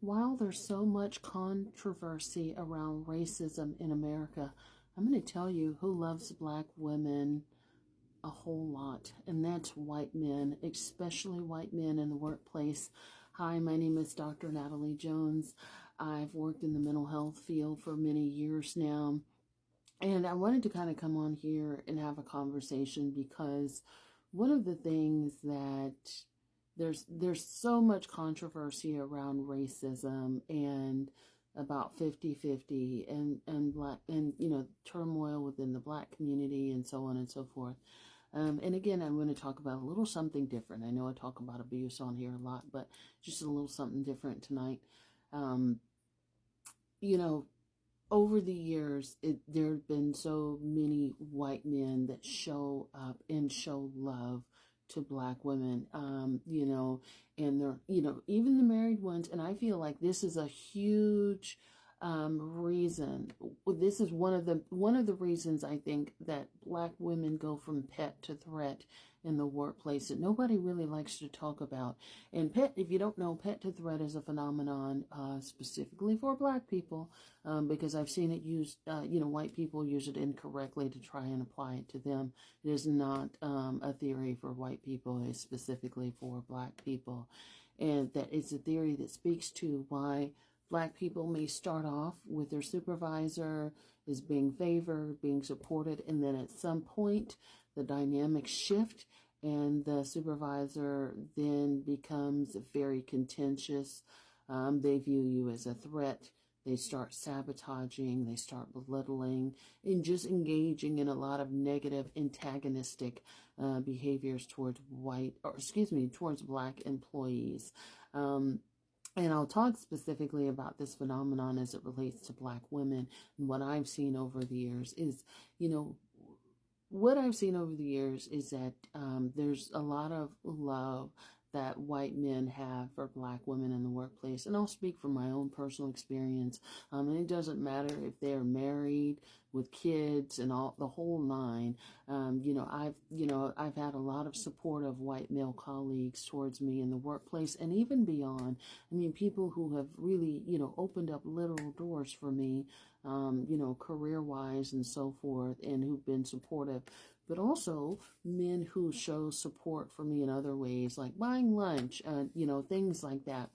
While there's so much controversy around racism in America, I'm going to tell you who loves black women a whole lot, and that's white men, especially white men in the workplace. Hi, my name is Dr. Natalie Jones. I've worked in the mental health field for many years now, and I wanted to kind of come on here and have a conversation because one of the things that there's so much controversy around racism and about 50-50 and black and turmoil within the black community and so on and so forth. And again, I'm going to talk about a little something different. I know I talk about abuse on here a lot, but just a little something different tonight. Um, you know, Over the years, there have been so many white men that show up and show love to black women, and they're, even the married ones. And I feel like this is a huge reason. This is one of the reasons I think that black women go from pet to threat in the workplace that nobody really likes to talk about. And pet, if you don't know, pet to threat is a phenomenon specifically for black people, because I've seen it used, white people use it incorrectly to try and apply it to them. It is not a theory for white people, it's specifically for black people. And that it's a theory that speaks to why black people may start off with their supervisor as being favored, being supported, and then at some point the dynamics shift and the supervisor then becomes very contentious. They view you as a threat. They start sabotaging, they start belittling, and just engaging in a lot of negative antagonistic behaviors towards towards black employees. And I'll talk specifically about this phenomenon as it relates to black women. And what I've seen over the years is, that there's a lot of love that white men have for black women in the workplace. And I'll speak from my own personal experience. And it doesn't matter if they're married with kids and all the whole nine. I've had a lot of supportive white male colleagues towards me in the workplace and even beyond. I mean, people who have really, opened up literal doors for me, career-wise and so forth, and who've been supportive, but also men who show support for me in other ways, like buying lunch, things like that.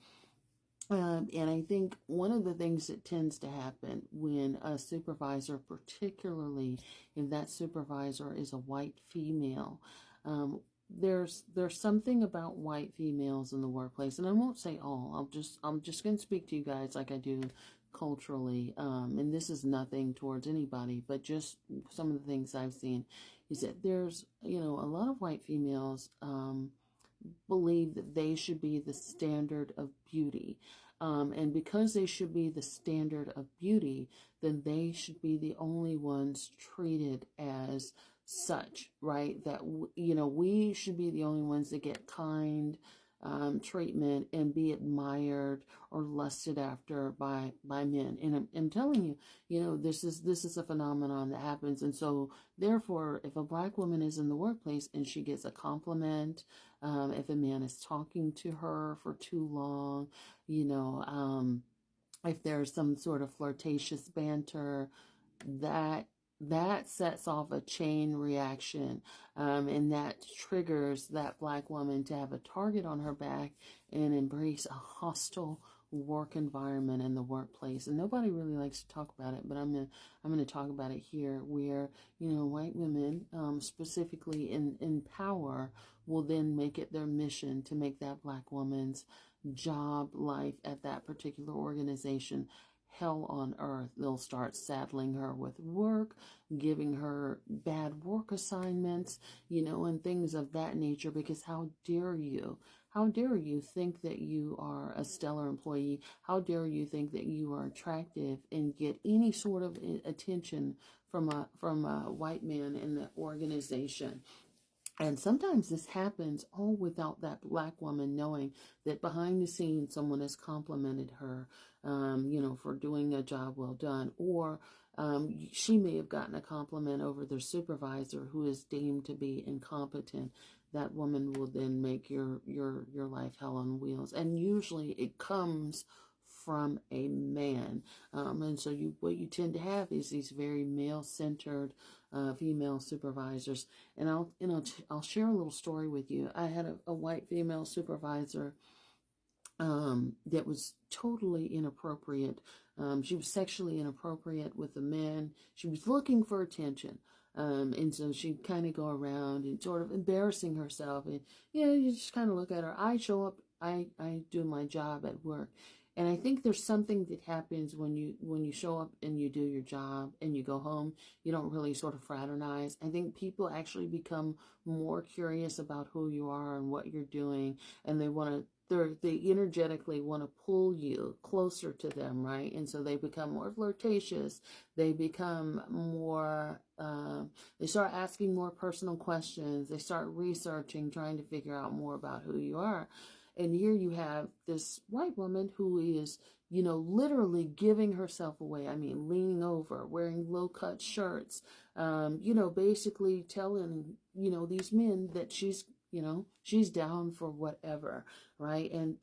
And I think one of the things that tends to happen when a supervisor, particularly if that supervisor is a white female, there's something about white females in the workplace, and I won't say all. I'm just going to speak to you guys like I do culturally, and this is nothing towards anybody, but just some of the things I've seen is that there's a lot of white females believe that they should be the standard of beauty. And because they should be the standard of beauty, then they should be the only ones treated as such, right? That, we should be the only ones that get kind treatment and be admired or lusted after by men. And I'm telling you, this is a phenomenon that happens. And so therefore, if a black woman is in the workplace and she gets a compliment, if a man is talking to her for too long, if there's some sort of flirtatious banter, that sets off a chain reaction, and that triggers that black woman to have a target on her back and embrace a hostile work environment in the workplace. And nobody really likes to talk about it, but I'm gonna talk about it here, where white women, specifically in power, will then make it their mission to make that black woman's job life at that particular organization hell on earth. They'll start saddling her with work, giving her bad work assignments, and things of that nature, because how dare you? How dare you think that you are a stellar employee? How dare you think that you are attractive and get any sort of attention from a white man in the organization? And sometimes this happens all without that black woman knowing that behind the scenes someone has complimented her, for doing a job well done. Or she may have gotten a compliment over their supervisor who is deemed to be incompetent. That woman will then make your life hell on wheels. And usually it comes from a man. And so what you tend to have is these very male-centered female supervisors. And I'll share a little story with you. I had a white female supervisor that was totally inappropriate. She was sexually inappropriate with the men. She was looking for attention. And so she'd kind of go around and sort of embarrassing herself. And, you just kind of look at her. I show up, I do my job at work. And I think there's something that happens when you show up and you do your job and you go home. You don't really sort of fraternize. I think people actually become more curious about who you are and what you're doing, and they energetically want to pull you closer to them, right? And so they become more flirtatious. They become more, they start asking more personal questions. They start researching, trying to figure out more about who you are. And here you have this white woman who is, literally giving herself away. I mean, leaning over, wearing low-cut shirts, basically telling, these men that she's down for whatever, right? And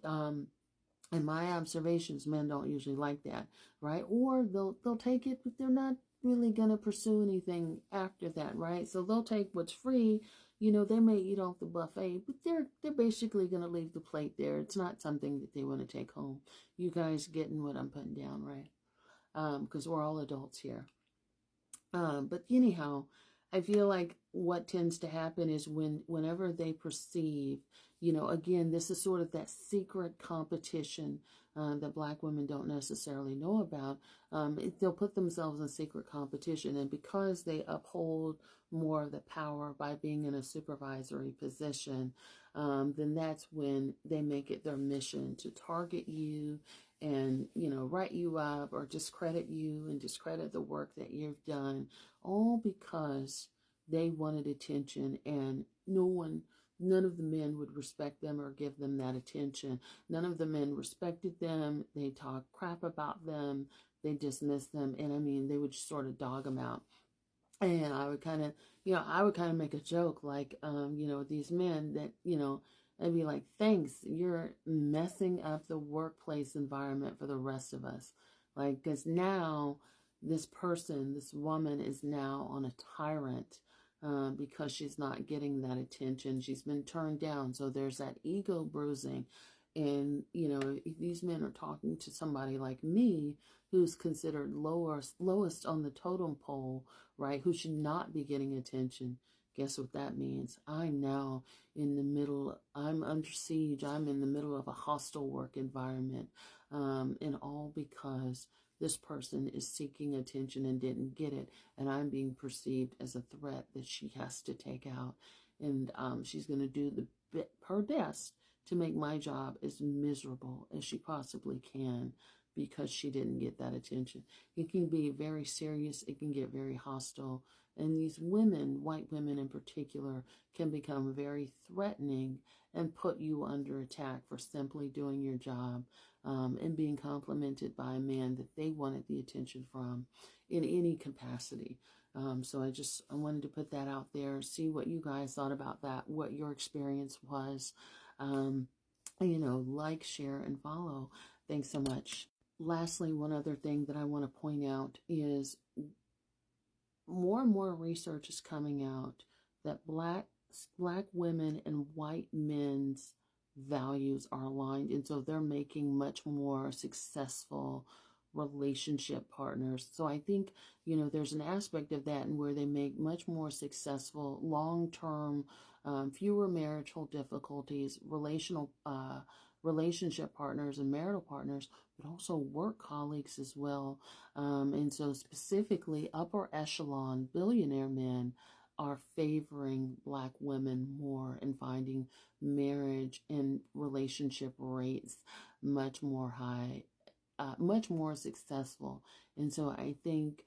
in my observations, men don't usually like that, right? Or they'll take it, but they're not really gonna pursue anything after that, right? So they'll take what's free. They may eat off the buffet, but they're basically gonna leave the plate there. It's not something that they want to take home. You guys getting what I'm putting down, right? Because we're all adults here. But anyhow, I feel like what tends to happen is whenever they perceive, again, this is sort of that secret competition that Black women don't necessarily know about. They'll put themselves in secret competition, and because they uphold more of the power by being in a supervisory position, then that's when they make it their mission to target you and, write you up or discredit you and discredit the work that you've done, all because they wanted attention, and none of the men would respect them or give them that attention. None of the men respected them. They talked crap about them. They dismissed them. And I mean, they would just sort of dog them out. And I would kind of make a joke like, these men that, I'd be like, thanks, you're messing up the workplace environment for the rest of us. Like, because now this woman is now on a tyrant because she's not getting that attention. She's been turned down. So there's that ego bruising. And, if these men are talking to somebody like me, who's considered lowest on the totem pole, right, who should not be getting attention, guess what that means? I'm now I'm under siege. I'm in the middle of a hostile work environment. And all because this person is seeking attention and didn't get it. And I'm being perceived as a threat that she has to take out. And she's going to do her best to make my job as miserable as she possibly can because she didn't get that attention. It can be very serious. It can get very hostile. And these women, white women in particular, can become very threatening and put you under attack for simply doing your job and being complimented by a man that they wanted the attention from in any capacity. So I wanted to put that out there, see what you guys thought about that, what your experience was. Like, share, and follow. Thanks so much. Lastly, one other thing that I want to point out is more and more research is coming out that black women and white men's values are aligned, and so they're making much more successful relationship partners. So I think, there's an aspect of that and where they make much more successful long-term, fewer marital difficulties, relationship partners and marital partners, but also work colleagues as well. And so specifically upper echelon billionaire men are favoring Black women more and finding marriage and relationship rates much more high, much more successful. And so I think,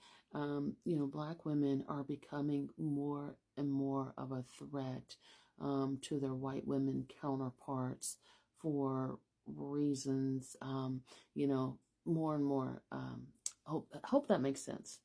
Black women are becoming more and more of a threat to their white women counterparts for reasons, more and more. Hope that makes sense.